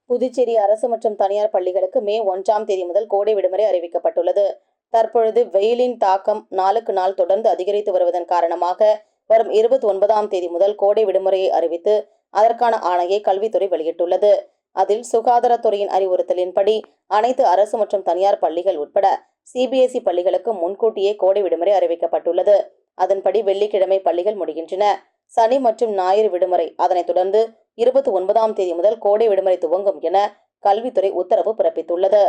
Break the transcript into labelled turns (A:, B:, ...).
A: புதுச்சேரி அரசு மற்றும் தனியார் பள்ளிகளுக்கு மே 1ஆம் தேதி முதல் கோடை விடுமுறை அறிவிக்கப்பட்டுள்ளது. தற்பொழுது வெயிலின் தாக்கம் நாளுக்கு நாள் தொடர்ந்து அதிகரித்து வருவதன் காரணமாக வரும் 29ஆம் தேதி முதல் கோடை விடுமுறையை அறிவித்து அதற்கான ஆணையை கல்வித்துறை வெளியிட்டுள்ளது. அதில் சுகாதாரத்துறையின் அறிவுறுத்தலின்படி அனைத்து அரசு மற்றும் தனியார் பள்ளிகள் உட்பட CBSE பள்ளிகளுக்கு முன்கூட்டியே கோடை விடுமுறை அறிவிக்கப்பட்டுள்ளது. அதன்படி வெள்ளிக்கிழமை பள்ளிகள் முடிகின்றன. சனி மற்றும் ஞாயிறு விடுமுறை. அதனைத் தொடர்ந்து 29ஆம் தேதி முதல் கோடை விடுமுறை துவங்கும் என கல்வித்துறை உத்தரவு பிறப்பித்துள்ளது.